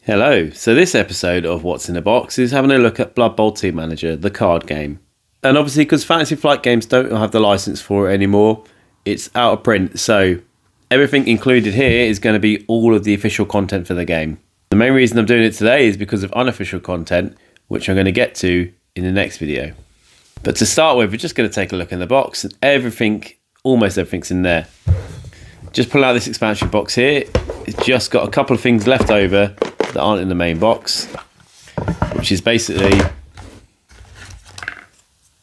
Hello, so this episode of What's in a Box is having a look at Blood Bowl Team Manager, the card game. And obviously because Fantasy Flight Games don't have the license for it anymore, it's out of print, so everything included here is going to be all of the official content for the game. The main reason I'm doing it today is because of unofficial content, which I'm going to get to in the next video. But to start with, we're just going to take a look in the box, and almost everything's in there. Just pull out this expansion box here. It's just got a couple of things left over that aren't in the main box, which is basically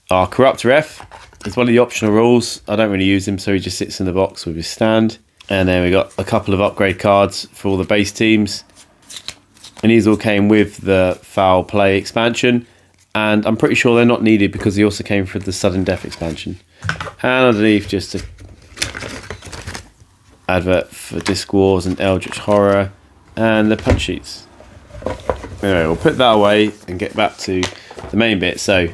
our Corruptor F. It's one of the optional rules. I don't really use him, so he just sits in the box with his stand. And then we got a couple of upgrade cards for all the base teams, and these all came with the Foul Play expansion, and I'm pretty sure they're not needed because he also came for the Sudden Death expansion. And underneath, just a advert for Disc Wars and Eldritch Horror and the punch sheets. Anyway, we'll put that away and get back to the main bit. So,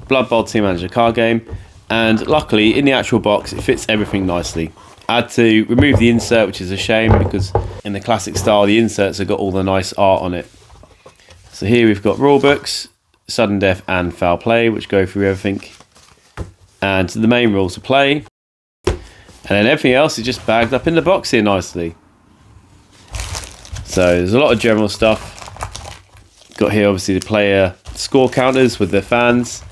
Blood Bowl Team Manager card game, and luckily in the actual box it fits everything nicely. I had to remove the insert, which is a shame because in the classic style the inserts have got all the nice art on it. So here we've got rule books, Sudden Death and Foul Play, which go through everything, and the main rules of play, and then everything else is just bagged up in the box here nicely. So there's a lot of general stuff. Got here obviously the player score counters with their fans,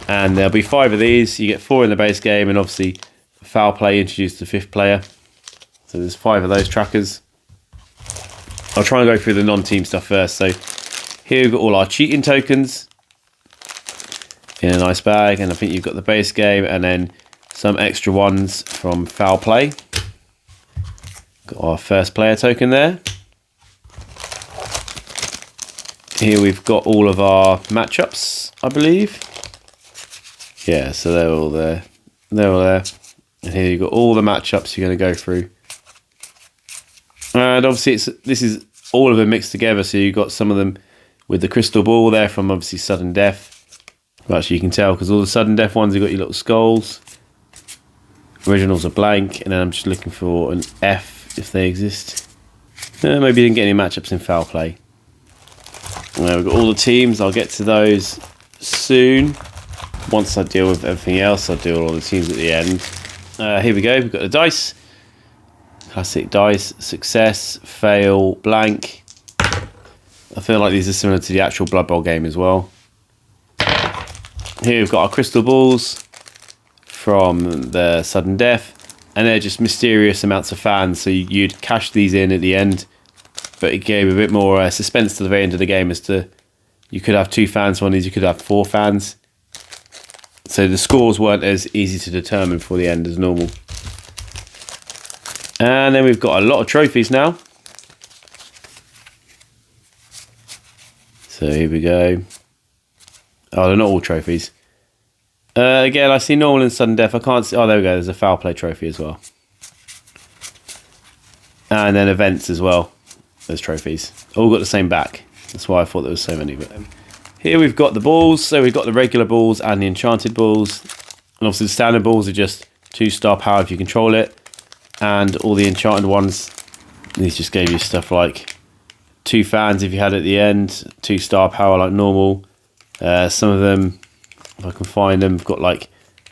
and there'll be 5 of these. You get 4 in the base game, and obviously Foul Play introduced the 5th player. So there's 5 of those trackers. I'll try and go through the non-team stuff first. So here we've got all our cheating tokens in a nice bag, and I think you've got the base game and then some extra ones from Foul Play. Got our first player token there. Here we've got all of our matchups, I believe. Yeah, so they're all there. They're all there. And here you've got all the matchups you're going to go through. And obviously this is all of them mixed together. So you've got some of them with the crystal ball there from obviously Sudden Death. Well, actually you can tell because all the Sudden Death ones have got your little skulls. Originals are blank. And then I'm just looking for an F if they exist. Maybe you didn't get any matchups in Foul Play. We've got all the teams. I'll get to those soon. Once I deal with everything else, I'll deal with all the teams at the end. Here we go. We've got the dice. Classic dice. Success, fail, blank. I feel like these are similar to the actual Blood Bowl game as well. Here we've got our crystal balls from the Sudden Death. And they're just mysterious amounts of fans. So you'd cash these in at the end. But it gave a bit more suspense to the very end of the game as to you could have 2 fans for one of these, you could have 4 fans. So the scores weren't as easy to determine for the end as normal. And then we've got a lot of trophies now. So here we go. Oh, they're not all trophies. Again, I see normal and Sudden Death. I can't see. Oh, there we go. There's a Foul Play trophy as well. And then events as well. Those trophies all got the same back. That's why I thought there was so many. But here we've got the balls. So we've got the regular balls and the enchanted balls, and obviously the standard balls are just 2-star power if you control it, and all the enchanted ones, these just gave you stuff like 2 fans if you had it at the end, 2-star power like normal. Some of them, if I can find them, have got like,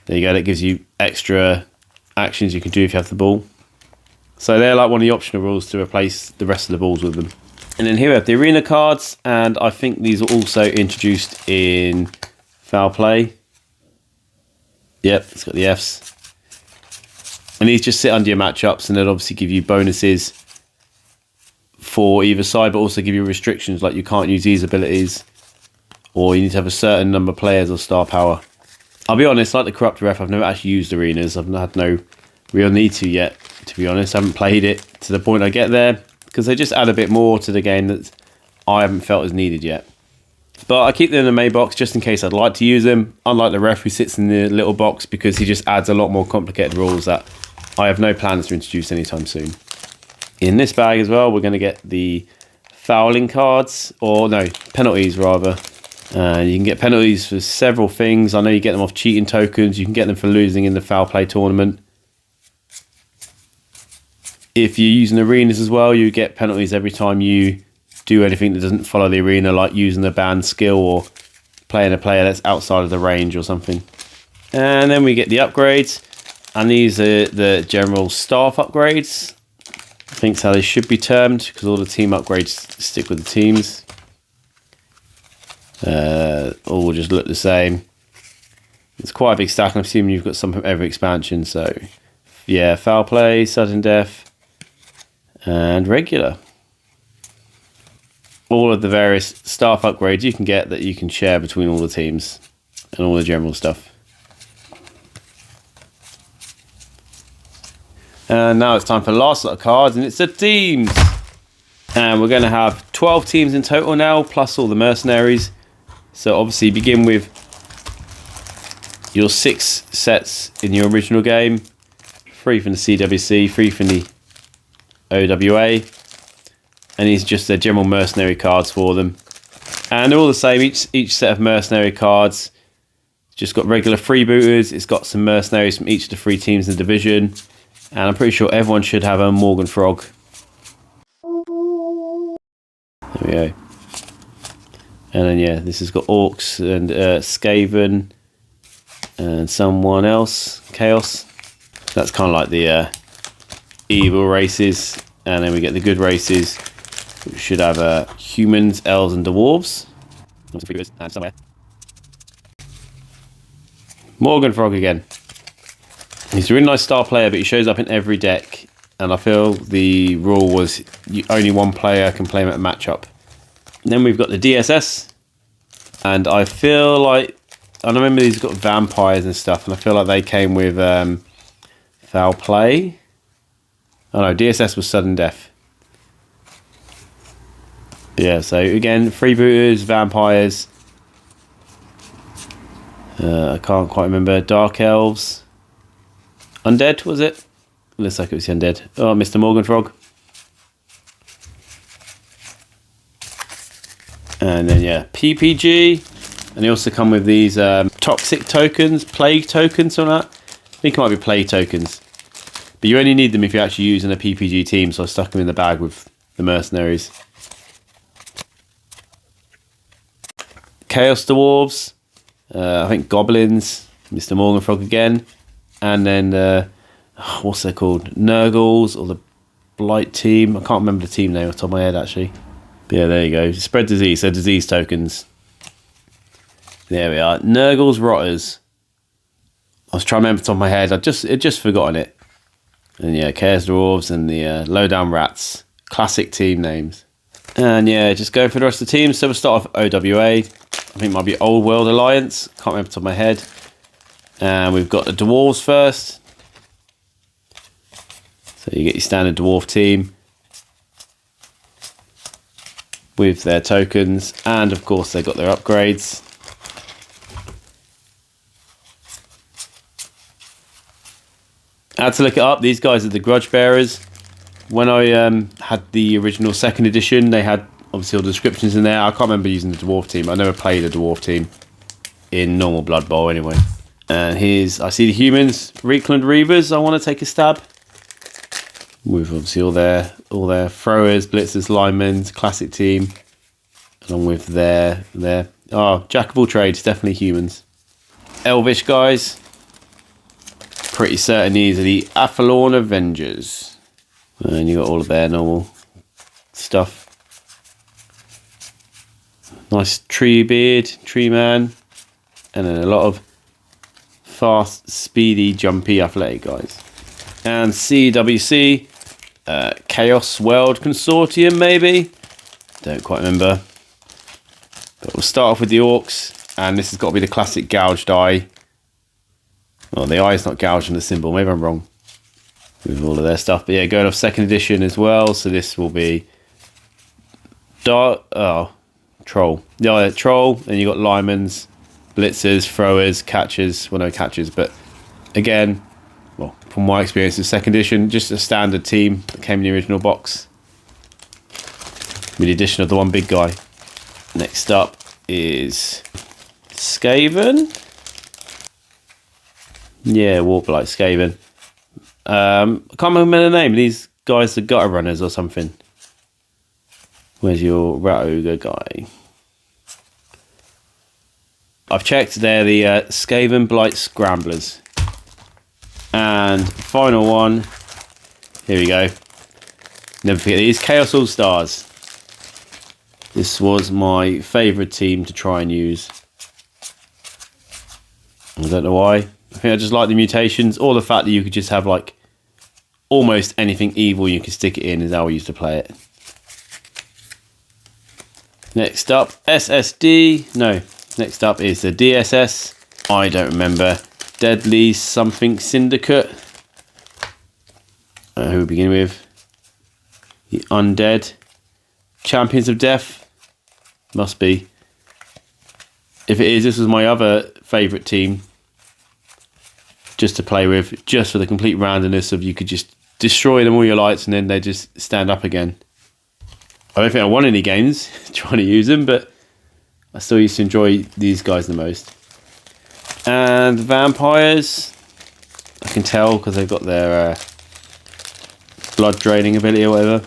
there you go, that gives you extra actions you can do if you have the ball. So they're like one of the optional rules to replace the rest of the balls with them. And then here we have the arena cards, and I think these are also introduced in Foul Play. Yep, it's got the Fs. And these just sit under your matchups, and they'll obviously give you bonuses for either side, but also give you restrictions, like you can't use these abilities, or you need to have a certain number of players or star power. I'll be honest, like the Corruptor F, I've never actually used arenas. I've had no real need to yet, to be honest. I haven't played it to the point I get there, because they just add a bit more to the game that I haven't felt is needed yet. But I keep them in the main box just in case I'd like to use them, unlike the ref who sits in the little box, because he just adds a lot more complicated rules that I have no plans to introduce anytime soon. In this bag as well, we're going to get the fouling cards, or no, penalties rather. You can get penalties for several things. I know you get them off cheating tokens. You can get them for losing in the Foul Play tournament. If you're using arenas as well, you get penalties every time you do anything that doesn't follow the arena, like using the banned skill or playing a player that's outside of the range or something. And then we get the upgrades, and these are the general staff upgrades. I think that's how they should be termed, because all the team upgrades stick with the teams. All just look the same. It's quite a big stack, and I'm assuming you've got some from every expansion. So yeah, foul play, sudden death, and regular. All of the various staff upgrades you can get that you can share between all the teams and all the general stuff. And now it's time for the last lot of cards, and it's the teams. And we're going to have 12 teams in total now, plus all the mercenaries. So obviously begin with your 6 sets in your original game. 3 from the CWC, 3 from the OWA. And these are just their general mercenary cards for them. And they're all the same, each set of mercenary cards. It's just got regular freebooters. It's got some mercenaries from each of the 3 teams in the division. And I'm pretty sure everyone should have a Morgan Frog. There we go. And then yeah, this has got Orcs and Skaven and someone else, Chaos. That's kind of like the evil races. And then we get the good races. We should have humans, elves and dwarves. And somewhere. Morgan Frog again. He's a really nice star player, but he shows up in every deck. And I feel the rule was only one player can play him at a matchup. And then we've got the DSS. And I feel like, I remember these got vampires and stuff, and I feel like they came with foul play. Oh no, DSS was sudden death. Yeah, so again, freebooters, vampires. I can't quite remember. Dark elves. Undead, was it? Looks like it was the undead. Oh, Mr. Morgan Frog. And then, yeah, PPG. And they also come with these toxic tokens, plague tokens, something like that. I think it might be plague tokens. But you only need them if you're actually using a PPG team, so I stuck them in the bag with the mercenaries. Chaos Dwarves. I think Goblins. Mr. Morgan Frog again. And then, what's they called? Nurgles, or the Blight team. I can't remember the team name off the top of my head, actually. But yeah, there you go. Spread disease, so disease tokens. There we are. Nurgles Rotters. I was trying to remember off the top of my head. I'd just forgotten it. And yeah, Chaos Dwarves and the Lowdown Rats. Classic team names. And yeah, just go for the rest of the teams. So we'll start off OWA. I think it might be Old World Alliance. Can't remember off the top of my head. And we've got the Dwarves first. So you get your standard Dwarf team. With their tokens. And of course they've got their upgrades. I had to look it up. These guys are the Grudge Bearers. When I had the original 2nd edition, they had obviously all the descriptions in there. I can't remember using the Dwarf team. I never played a Dwarf team in normal Blood Bowl anyway. And here's, I see the humans, Reekland Reavers. I want to take a stab. With obviously all their throwers, blitzers, linemen, classic team. Along with their jack of all trades, definitely humans. Elvish guys. Pretty certain these are the Athlorn Avengers. And you got all of their normal stuff. Nice tree beard, tree man. And then a lot of fast, speedy, jumpy, athletic guys. And CWC, Chaos World Consortium maybe? Don't quite remember. But we'll start off with the Orcs. And this has got to be the classic gouged eye. Well, the eye's not gouged on the symbol. Maybe I'm wrong with all of their stuff. But yeah, going off 2nd edition as well. So this will be Troll. Yeah, Troll. Then you got Limans, Blitzers, Throwers, Catchers. Well, no catchers, but again, well, from my experience with 2nd edition, just a standard team that came in the original box. With the addition of the one big guy. Next up is Skaven. Yeah, walk like Skaven. I can't remember the name. These guys are gutter runners or something. Where's your rat ogre guy? I've checked, they're the Skaven Blight Scramblers. And final one, here we go. Never forget these, Chaos All Stars. This was my favourite team to try and use. I don't know why. I think I just like the mutations, or the fact that you could just have like almost anything evil you can stick it in is how I used to play it. Next up, SSD. No, next up is the DSS. I don't remember. Deadly something syndicate. Who we begin with? The Undead. Champions of Death. Must be. If it is, this was my other favourite team. Just to play with. Just for the complete randomness of you could just destroy them all your lights and then they just stand up again. I don't think I won any games trying to use them, but I still used to enjoy these guys the most. And vampires, I can tell because they've got their blood draining ability or whatever.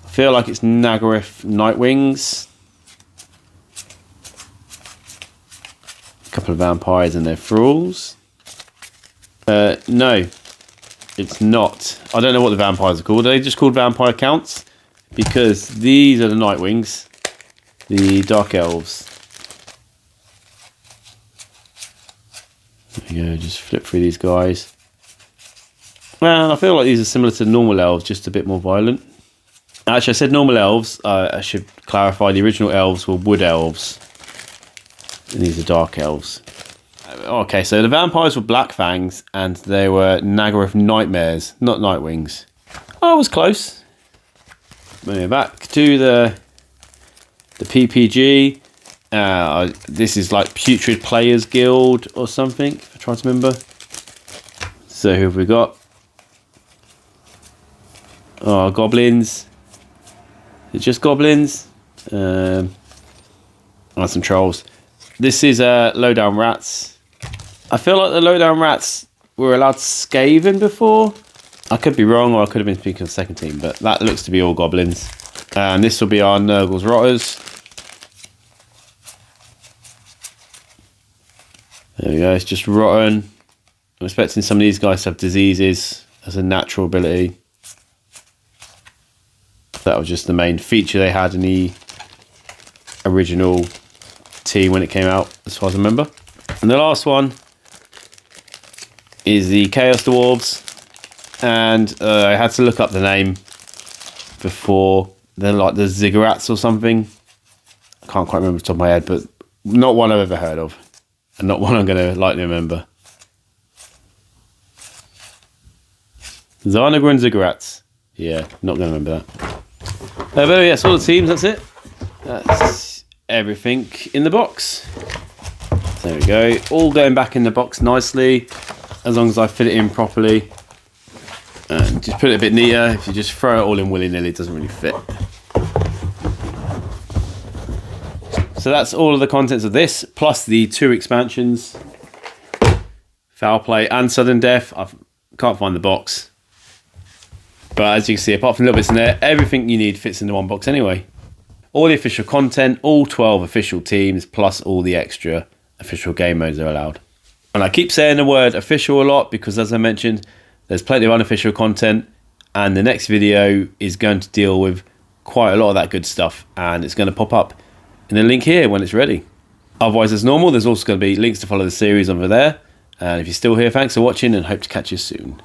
I feel like it's Nagorith Nightwings. A couple of vampires and their thralls. No, it's not. I don't know what the vampires are called. Are they just called vampire counts? Because these are the Nightwings, the Dark Elves. There we go, just flip through these guys. Well, I feel like these are similar to normal elves, just a bit more violent. Actually, I said normal elves. I should clarify, the original elves were wood elves. And these are dark elves. Okay, so the vampires were Black Fangs, and they were Nagorith Nightmares, not Nightwings. I was close. Moving back to the PPG. This is like Putrid Players Guild or something, if I try to remember. So who have we got? Oh, goblins. It's just goblins. And some trolls. This is Lowdown Rats. I feel like the Lowdown Rats were allowed Skaven before. I could be wrong, or I could have been speaking of the second team, but that looks to be all goblins. And this will be our Nurgle's Rotters. There we go, it's just rotten. I'm expecting some of these guys to have diseases as a natural ability. That was just the main feature they had in the original team when it came out, as far as I remember. And the last one is the Chaos Dwarves. And I had to look up the name before. They're like the Ziggurats or something. I can't quite remember off the top of my head, but not one I've ever heard of. And not one I'm going to likely remember. Zarnagar and Ziggurats. Yeah, not going to remember that. But yeah, that's all the teams, that's it. That's everything in the box. There we go. All going back in the box nicely, as long as I fit it in properly. And just put it a bit neater. If you just throw it all in willy-nilly, it doesn't really fit. So that's all of the contents of this, plus the 2 expansions. Foul Play and Sudden Death. I can't find the box. But as you can see, apart from little bits in there, everything you need fits into one box anyway. All the official content, all 12 official teams, plus all the extra official game modes are allowed. And I keep saying the word official a lot because, as I mentioned, there's plenty of unofficial content, and the next video is going to deal with quite a lot of that good stuff, and it's going to pop up in the link here when it's ready. Otherwise, as normal, there's also going to be links to follow the series over there. And if you're still here, thanks for watching, and hope to catch you soon.